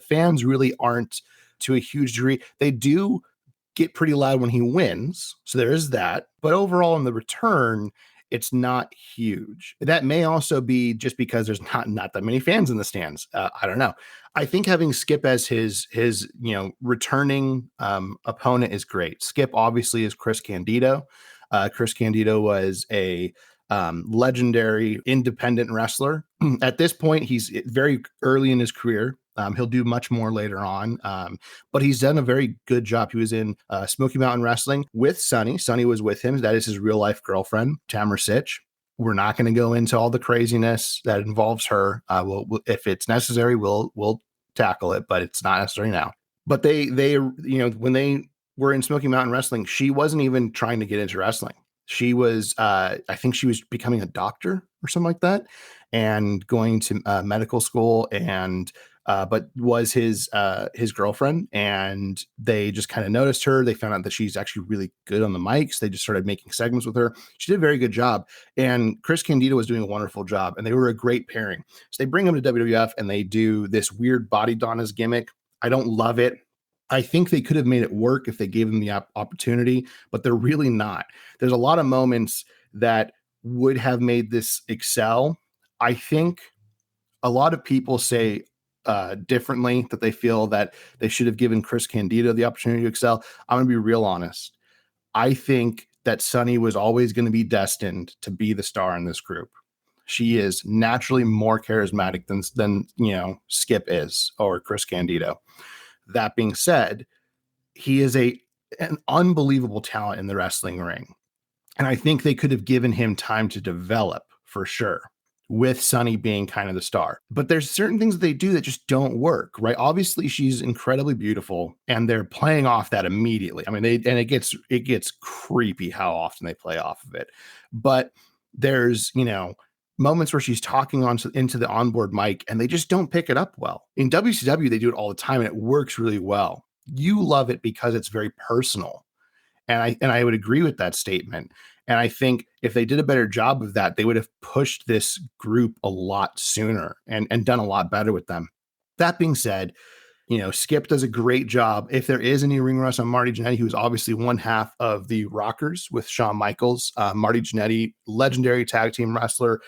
fans really aren't to a huge degree. They do get pretty loud when he wins, so there is that, but overall in the return it's not huge. That may also be just because there's not that many fans in the stands. I don't know. I think having Skip as his returning opponent is great. Skip obviously is Chris Candido. Chris Candido was a legendary independent wrestler. At this point, he's very early in his career. He'll do much more later on, but he's done a very good job. He was in Smoky Mountain Wrestling with Sonny. Sonny was with him. That is his real life girlfriend, Tamara Sitch. We're not going to go into all the craziness that involves her. If it's necessary, we'll tackle it, but it's not necessary now. But they when they were in Smoky Mountain Wrestling, she wasn't even trying to get into wrestling. She was, I think she was becoming a doctor or something like that, and going to medical school, but was his girlfriend, and they just kind of noticed her. They found out that she's actually really good on the mics. They just started making segments with her. She did a very good job, and Chris Candido was doing a wonderful job, and they were a great pairing. So they bring him to WWF, and they do this weird body Donna's gimmick. I don't love it. I think they could have made it work if they gave them the opportunity, but they're really not. There's a lot of moments that would have made this excel. I think a lot of people say differently, that they feel that they should have given Chris Candido the opportunity to excel. I'm going to be real honest. I think that Sonny was always going to be destined to be the star in this group. She is naturally more charismatic than Skip is, or Chris Candido. That being said, he is an unbelievable talent in the wrestling ring. And I think they could have given him time to develop for sure, with Sonny being kind of the star. But there's certain things that they do that just don't work, right? Obviously, she's incredibly beautiful, and they're playing off that immediately. I mean, it gets creepy how often they play off of it. But there's, moments where she's talking into the onboard mic, and they just don't pick it up well. In WCW, they do it all the time, and it works really well. You love it because it's very personal. And I would agree with that statement. And I think if they did a better job of that, they would have pushed this group a lot sooner and done a lot better with them. That being said, Skip does a great job. If there is any ring rust on Marty Jannetty, who is obviously one half of the Rockers with Shawn Michaels, Marty Jannetty, legendary tag team wrestler.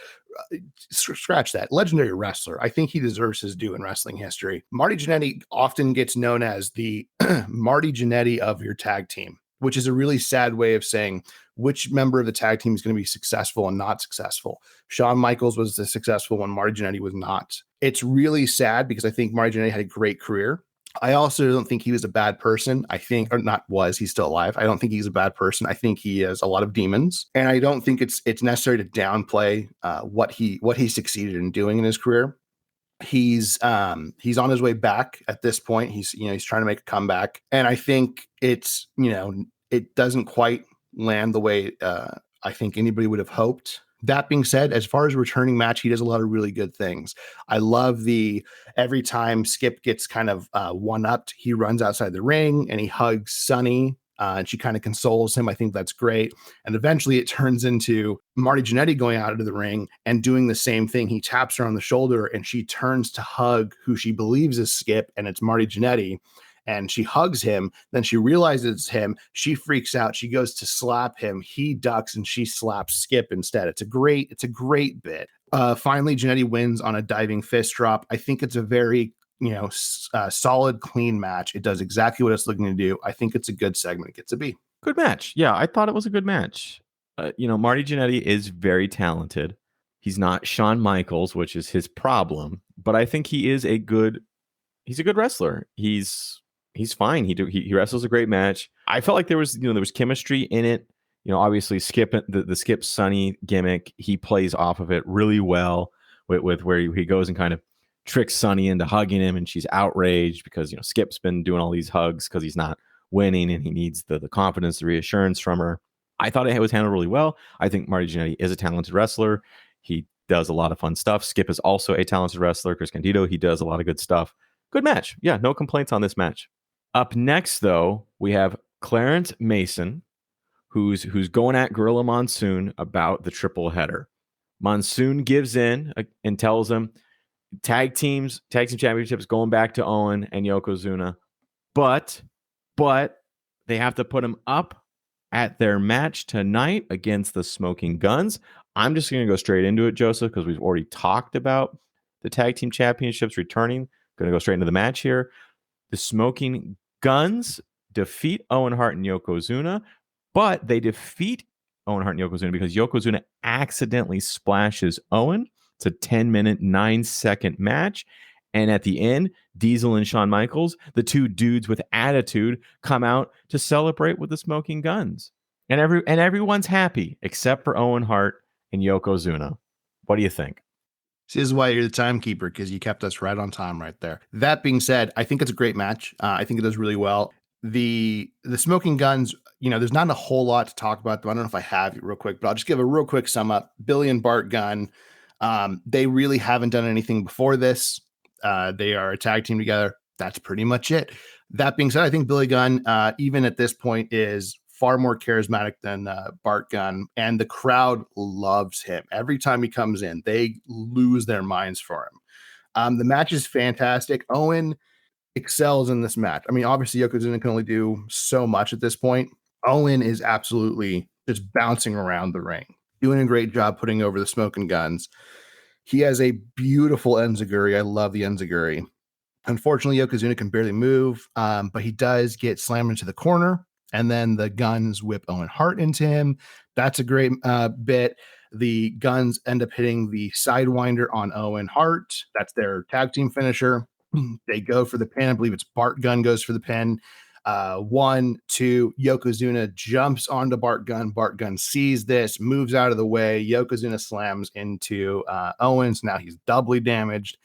Scratch that, legendary wrestler. I think he deserves his due in wrestling history. Marty Jannetty often gets known as the Marty Jannetty of your tag team, which is a really sad way of saying which member of the tag team is going to be successful and not successful. Shawn Michaels was the successful one. Marty Jannetty was not. It's really sad because I think Marty Jannetty had a great career. I also don't think he was a bad person. I think, or not was, he's still alive. I don't think he's a bad person. I think he has a lot of demons, and I don't think it's necessary to downplay what he succeeded in doing in his career. He's on his way back at this point. He's trying to make a comeback, and I think it's it doesn't quite land the way I think anybody would have hoped. That being said, as far as returning match, he does a lot of really good things. I love every time Skip gets kind of one-upped, he runs outside the ring and he hugs Sunny, and she kind of consoles him. I think that's great. And eventually it turns into Marty Jannetty going out into the ring and doing the same thing. He taps her on the shoulder and she turns to hug who she believes is Skip, and it's Marty Jannetty. And she hugs him. Then she realizes it's him. She freaks out. She goes to slap him. He ducks and she slaps Skip instead. It's a great bit. Finally, Jannetty wins on a diving fist drop. I think it's a very solid, clean match. It does exactly what it's looking to do. I think it's a good segment. It gets a B. Good match. Yeah, I thought it was a good match. Marty Jannetty is very talented. He's not Shawn Michaels, which is his problem, but I think he's a good wrestler. He's fine. He wrestles a great match. I felt like there was chemistry in it. Obviously Skip, the Skip Sunny gimmick, he plays off of it really well with where he goes and kind of tricks Sunny into hugging him, and she's outraged because Skip's been doing all these hugs because he's not winning and he needs the confidence, the reassurance from her. I thought it was handled really well. I think Marty Jannetty is a talented wrestler. He does a lot of fun stuff. Skip is also a talented wrestler. Chris Candido, he does a lot of good stuff. Good match. Yeah, no complaints on this match. Up next, though, we have Clarence Mason, who's going at Gorilla Monsoon about the triple header. Monsoon gives in and tells him tag team championships going back to Owen and Yokozuna, but they have to put him up at their match tonight against the Smoking Guns. I'm just going to go straight into it, Joseph, because we've already talked about the tag team championships returning. Going to go straight into the match here. The Smoking Guns defeat Owen Hart and Yokozuna, but they defeat Owen Hart and Yokozuna because Yokozuna accidentally splashes Owen. It's a 10-minute, 9-second match. And at the end, Diesel and Shawn Michaels, the two dudes with attitude, come out to celebrate with the Smoking Guns. And everyone's happy except for Owen Hart and Yokozuna. What do you think? This is why you're the timekeeper, because you kept us right on time right there. That being said, I think it's a great match. I think it does really well. The Smoking Guns, there's not a whole lot to talk about them. I don't know if I have it real quick, but I'll just give a real quick sum up. Billy and Bart Gunn, they really haven't done anything before this. They are a tag team together. That's pretty much it. That being said, I think Billy Gunn, even at this point, is far more charismatic than Bart Gunn, and the crowd loves him. Every time he comes in, they lose their minds for him. The match is fantastic. Owen excels in this match. I mean, obviously, Yokozuna can only do so much at this point. Owen is absolutely just bouncing around the ring, doing a great job putting over the Smoking Guns. He has a beautiful enziguri. I love the enziguri. Unfortunately, Yokozuna can barely move, but he does get slammed into the corner, and then the Guns whip Owen Hart into him. That's a great bit. The Guns end up hitting the Sidewinder on Owen Hart. That's their tag team finisher. They go for the pin. I believe it's Bart Gunn goes for the pin. 1, 2, Yokozuna jumps onto Bart Gunn. Bart Gunn sees this, moves out of the way. Yokozuna slams into Owens. Now he's doubly damaged.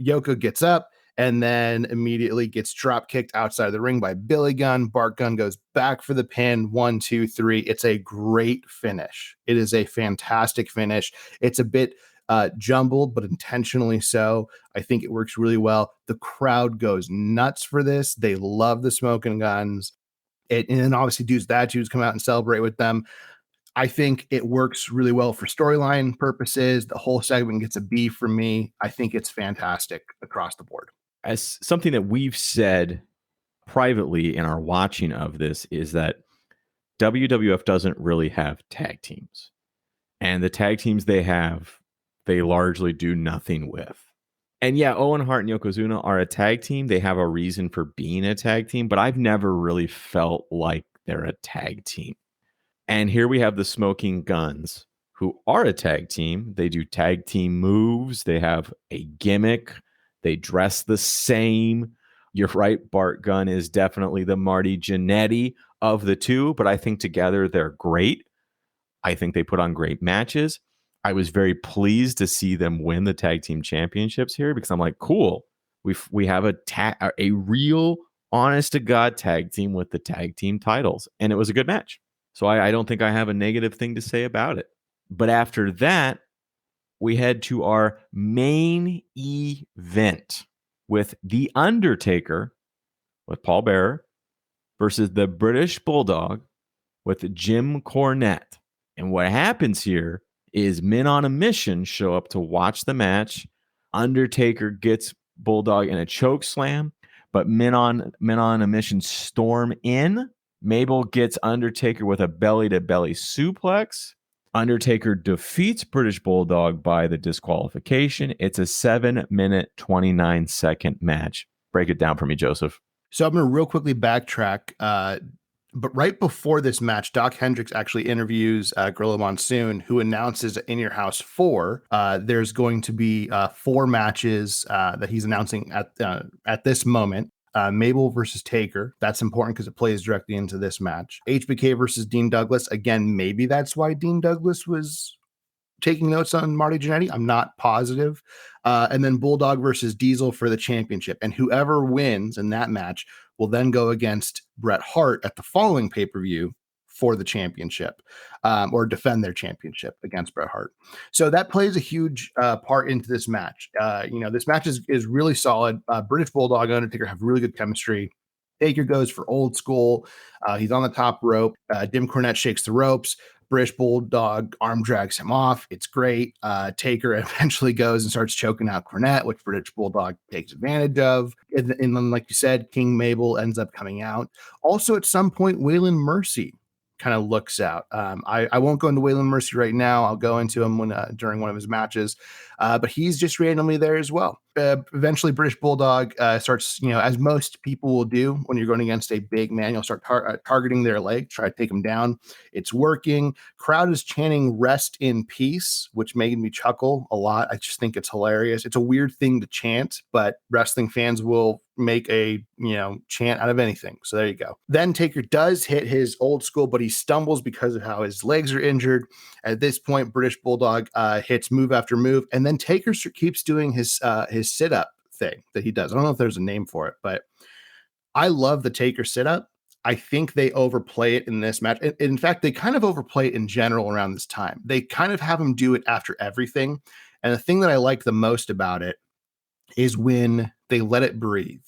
Yoko gets up and then immediately gets drop kicked outside of the ring by Billy Gunn. Bart Gunn goes back for the pin. 1, 2, 3. It's a great finish. It is a fantastic finish. It's a bit jumbled, but intentionally so. I think it works really well. The crowd goes nuts for this. They love the Smoking Guns. And then obviously dudes come out and celebrate with them. I think it works really well for storyline purposes. The whole segment gets a B from me. I think it's fantastic across the board. as something that we've said privately in our watching of this is that WWF doesn't really have tag teams. And the tag teams they have, they largely do nothing with. And yeah, Owen Hart and Yokozuna are a tag team. They have a reason for being a tag team, but I've never really felt like they're a tag team. And here we have the Smoking Guns, who are a tag team. They do tag team moves. They have a gimmick. They dress the same. You're right. Bart Gunn is definitely the Marty Jannetty of the two, but I think together they're great. I think they put on great matches. I was very pleased to see them win the tag team championships here because I'm like, cool. We have a real honest to God tag team with the tag team titles. And it was a good match. So I don't think I have a negative thing to say about it. But after that, we head to our main event with The Undertaker, with Paul Bearer, versus the British Bulldog with Jim Cornette. And what happens here is men on a mission show up to watch the match. Undertaker gets Bulldog in a choke slam, but men on a mission storm in. Mabel gets Undertaker with a belly-to-belly suplex. Undertaker defeats British Bulldog by the disqualification. It's a 7-minute, 29-second match. Break it down for me, Joseph. So I'm going to real quickly backtrack. But right before this match, Doc Hendricks actually interviews Gorilla Monsoon, who announces In Your House 4. There's going to be 4 matches that he's announcing at this moment. Mabel versus Taker. That's important because it plays directly into this match. HBK versus Dean Douglas. Again, maybe that's why Dean Douglas was taking notes on Marty Jannetty. I'm not positive. And then Bulldog versus Diesel for the championship. And whoever wins in that match will then go against Bret Hart at the following pay-per-view for the championship, or defend their championship against Bret Hart. So that plays a huge part into this match. This match is really solid. British Bulldog and Undertaker have really good chemistry. Taker goes for old school. He's on the top rope. Jim Cornette shakes the ropes. British Bulldog arm drags him off. It's great. Taker eventually goes and starts choking out Cornette, which British Bulldog takes advantage of. And then, like you said, King Mabel ends up coming out. Also, at some point, Waylon Mercy kind of looks out. I won't go into Waylon Mercy right now. I'll go into him during one of his matches, but he's just randomly there as well. Eventually, British Bulldog starts, as most people will do when you're going against a big man, you'll start targeting their leg, try to take him down. It's working. Crowd is chanting "Rest in Peace," which made me chuckle a lot. I just think it's hilarious. It's a weird thing to chant, but wrestling fans will make a chant out of anything. So there you go. Then Taker does hit his old school, but he stumbles because of how his legs are injured. At this point, British Bulldog hits move after move, and then Taker keeps doing his sit-up thing that he does. I don't know if there's a name for it, but I love the Taker sit-up. I think they overplay it in this match. In fact, they kind of overplay it in general around this time. They kind of have him do it after everything. And the thing that I like the most about it is when they let it breathe.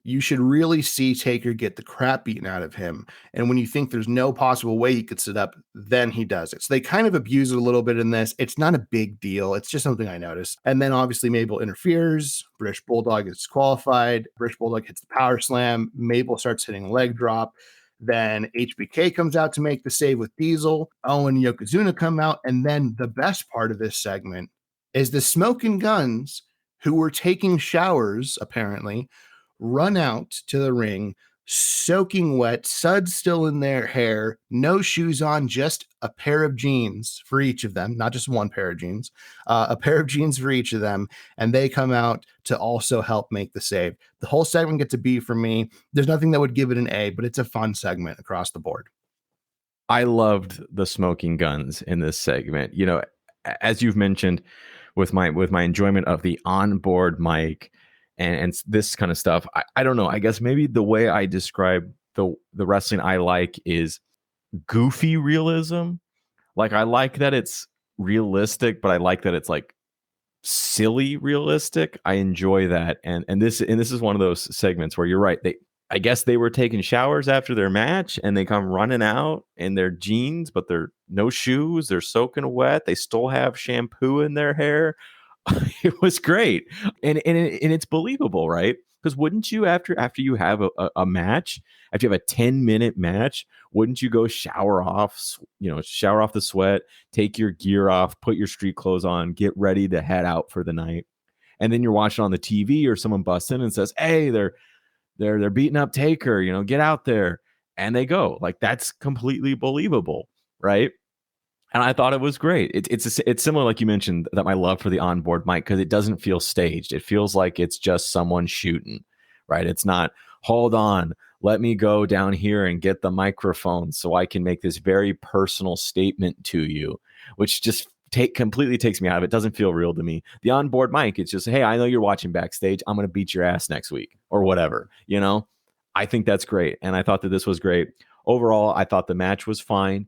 You should really see Taker get the crap beaten out of him. And when you think there's no possible way he could sit up, then he does it. So they kind of abuse it a little bit in this. It's not a big deal. It's just something I noticed. And then obviously Mabel interferes. British Bulldog is disqualified. British Bulldog hits the power slam. Mabel starts hitting a leg drop. Then HBK comes out to make the save with Diesel. Owen and Yokozuna come out. And then the best part of this segment is the Smoking Guns, who were taking showers, apparently, run out to the ring, soaking wet, suds still in their hair, no shoes on, just a pair of jeans for each of them, not just one pair of jeans, a pair of jeans for each of them, and they come out to also help make the save. The whole segment gets a B for me. There's nothing that would give it an A, but it's a fun segment across the board. I loved the Smoking Guns in this segment. As you've mentioned, with my enjoyment of the onboard mic and this kind of stuff, I don't know. I guess maybe the way I describe the wrestling I like is goofy realism. Like, I like that it's realistic, but I like that it's like silly realistic. I enjoy that. And this is one of those segments where you're right. I guess they were taking showers after their match and they come running out in their jeans, but they're no shoes. They're soaking wet. They still have shampoo in their hair. It was great. And it's believable, right? Because wouldn't you, after you have a match, after you have a 10-minute match, wouldn't you go shower off, shower off the sweat, take your gear off, put your street clothes on, get ready to head out for the night? And then you're watching on the TV, or someone busts in and says, "Hey, they're beating up Taker, get out there." And they go. Like, that's completely believable, right? And I thought it was great. It's similar, like you mentioned, that my love for the onboard mic, because it doesn't feel staged. It feels like it's just someone shooting, right? It's not, hold on, let me go down here and get the microphone so I can make this very personal statement to you, which just completely takes me out of it. It doesn't feel real to me. The onboard mic, it's just, hey, I know you're watching backstage. I'm going to beat your ass next week or whatever, I think that's great. And I thought that this was great. Overall, I thought the match was fine.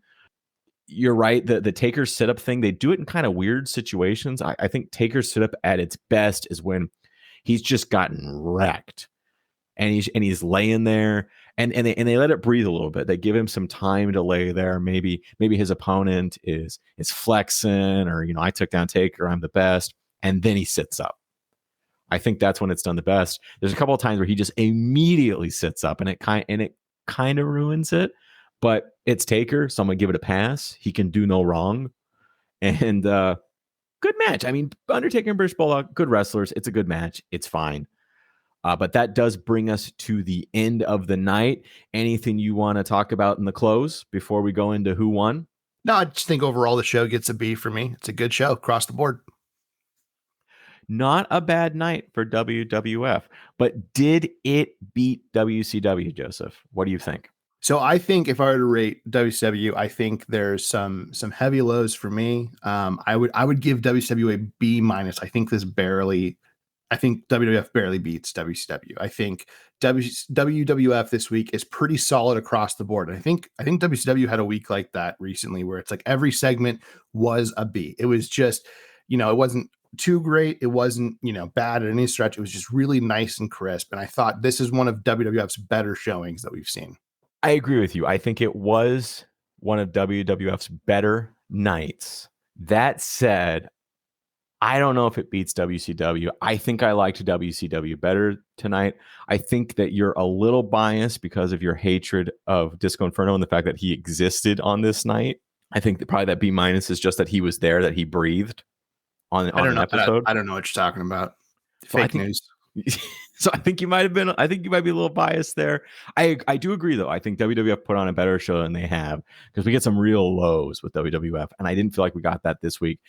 You're right. The Taker sit-up thing, they do it in kind of weird situations. I think Taker's sit-up at its best is when he's just gotten wrecked, and he's laying there, and they let it breathe a little bit. They give him some time to lay there. Maybe his opponent is flexing, or I took down Taker, I'm the best, and then he sits up. I think that's when it's done the best. There's a couple of times where he just immediately sits up, and it kind of ruins it. But it's Taker, so I'm going to give it a pass. He can do no wrong. And good match. I mean, Undertaker and British Bulldog, good wrestlers. It's a good match. It's fine. But that does bring us to the end of the night. Anything you want to talk about in the close before we go into who won? No, I just think overall the show gets a B for me. It's a good show across the board. Not a bad night for WWF, but did it beat WCW, Joseph? What do you think? So I think if I were to rate WCW, I think there's some heavy lows for me. I would give WCW a B minus. I think WWF barely beats WCW. I think WWF this week is pretty solid across the board. And I think WCW had a week like that recently, where it's like every segment was a B. It was just, it wasn't too great. It wasn't, bad at any stretch. It was just really nice and crisp. And I thought this is one of WWF's better showings that we've seen. I agree with you. I think it was one of WWF's better nights. That said, I don't know if it beats WCW. I think I liked WCW better tonight. I think that you're a little biased because of your hatred of Disco Inferno and the fact that he existed on this night. I think that probably that B minus is just that he was there, that he breathed on an episode. I don't know what you're talking about. Fake news. So I think you might be a little biased there. I do agree, though. I think WWF put on a better show than they have, because we get some real lows with WWF, and I didn't feel like we got that this week.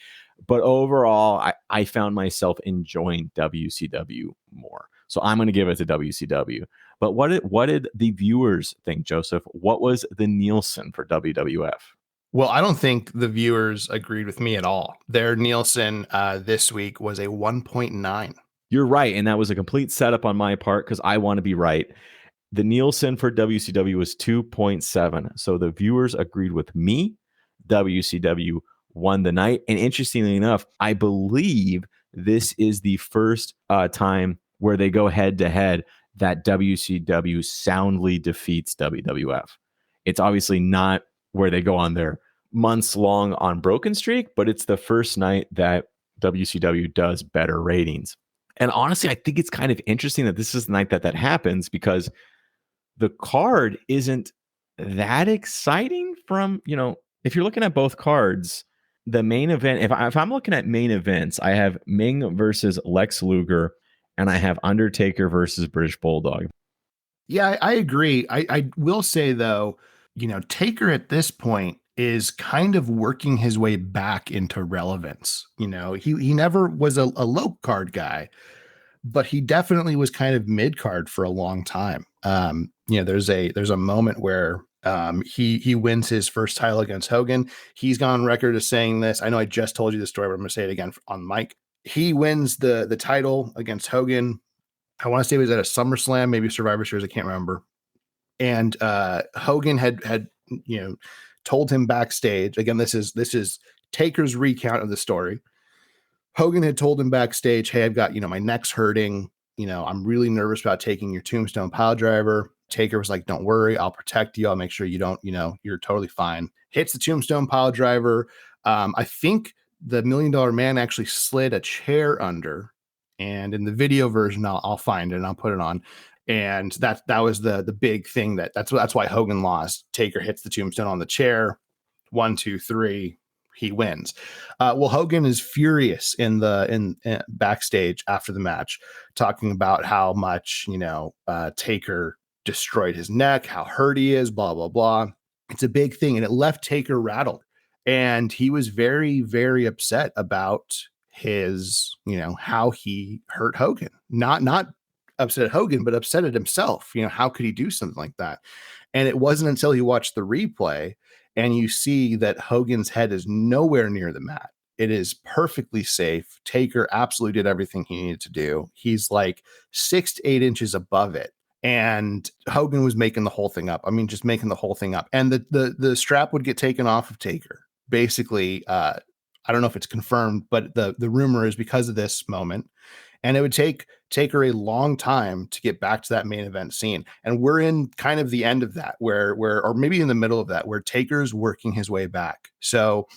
But overall, I found myself enjoying WCW more. So I'm going to give it to WCW. But what did the viewers think, Joseph? What was the Nielsen for WWF? Well, I don't think the viewers agreed with me at all. Their Nielsen this week was a 1.9. You're right, and that was a complete setup on my part because I want to be right. The Nielsen for WCW was 2.7, so the viewers agreed with me. WCW won the night, and interestingly enough, I believe this is the first time where they go head-to-head that WCW soundly defeats WWF. It's obviously not where they go on their months-long unbroken streak, but it's the first night that WCW does better ratings. And honestly, I think it's kind of interesting that this is the night that happens, because the card isn't that exciting from, if you're looking at both cards, the main event, if I'm looking at main events, I have Ming versus Lex Luger, and I have Undertaker versus British Bulldog. Yeah, I agree. I will say, though, Taker at this point is kind of working his way back into relevance. He never was a low card guy, but he definitely was kind of mid card for a long time. There's a moment where he wins his first title against Hogan. He's gone on record as saying this. I know I just told you the story, but I'm going to say it again on mic. He wins the title against Hogan. I want to say it was at a SummerSlam, maybe Survivor Series. I can't remember. And Hogan had told him backstage. Again, this is Taker's recount of the story. Hogan had told him backstage, "Hey, I've got my neck's hurting. I'm really nervous about taking your Tombstone Piledriver." Taker was like, "Don't worry, I'll protect you. I'll make sure you don't. You're totally fine." Hits the Tombstone Piledriver. I think the $1 Million Man actually slid a chair under And in the video version, I'll find it and I'll put it on. And that was the big thing that's why Hogan lost. Taker hits the tombstone on the chair. 1, 2, 3. He wins. Well, Hogan is furious in backstage after the match, talking about how much Taker destroyed his neck, how hurt he is, blah blah blah. It's a big thing, and it left Taker rattled, and he was very, very upset about his, how he hurt Hogan. Not upset at Hogan, but upset at himself. How could he do something like that? And it wasn't until he watched the replay and you see that Hogan's head is nowhere near the mat. It is perfectly safe. Taker absolutely did everything he needed to do. He's like 6 to 8 inches above it. And Hogan was making the whole thing up. I mean, just making the whole thing up. And the strap would get taken off of Taker. Basically, I don't know if it's confirmed, but the rumor is because of this moment. And it would take Taker a long time to get back to that main event scene. And we're in kind of the end of that, where or maybe in the middle of that, where Taker's working his way back. So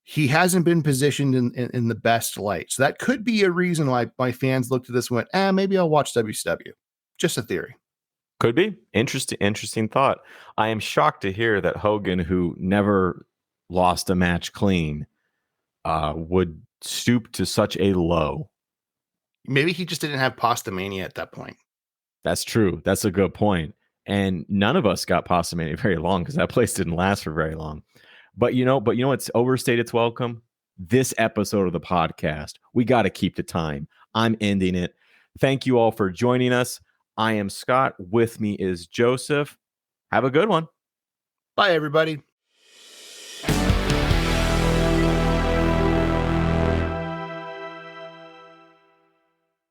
he hasn't been positioned in the best light. So that could be a reason why my fans looked at this and went, maybe I'll watch WCW. Just a theory. Could be. Interesting thought. I am shocked to hear that Hogan, who never lost a match clean, would stoop to such a low. Maybe he just didn't have pasta mania at that point. That's true. That's a good point. And none of us got pasta mania very long because that place didn't last for very long. But you know what's overstayed its welcome? This episode of the podcast. We got to keep the time. I'm ending it. Thank you all for joining us. I am Scott. With me is Joseph. Have a good one. Bye, everybody.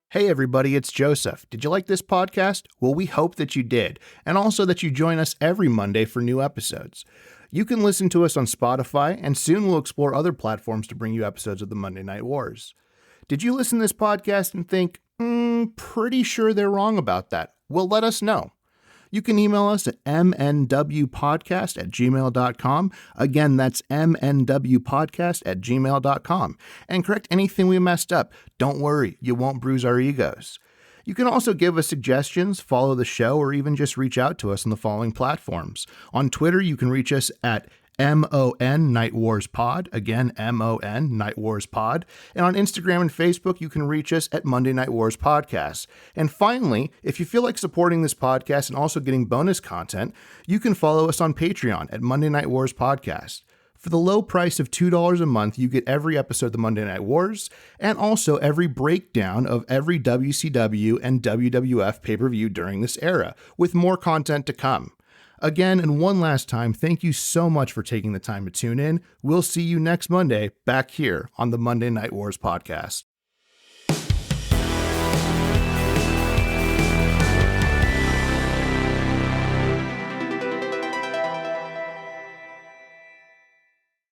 Hey everybody, it's Joseph. Did you like this podcast? Well, we hope that you did, and also that you join us every Monday for new episodes. You can listen to us on Spotify, and soon we'll explore other platforms to bring you episodes of the Monday Night Wars. Did you listen to this podcast and think, pretty sure they're wrong about that? Well, let us know. You can email us at mnwpodcast@gmail.com. Again, that's mnwpodcast@gmail.com. And correct anything we messed up. Don't worry, you won't bruise our egos. You can also give us suggestions, follow the show, or even just reach out to us on the following platforms. On Twitter, you can reach us at MON Night Wars Pod. Again, MON Night Wars Pod. And on Instagram and Facebook, you can reach us at Monday Night Wars Podcast. And finally, if you feel like supporting this podcast and also getting bonus content, you can follow us on Patreon at Monday Night Wars Podcast. For the low price of $2 a month, you get every episode of the Monday Night Wars and also every breakdown of every WCW and WWF pay-per-view during this era, with more content to come. Again, and one last time, thank you so much for taking the time to tune in. We'll see you next Monday back here on the Monday Night Wars podcast.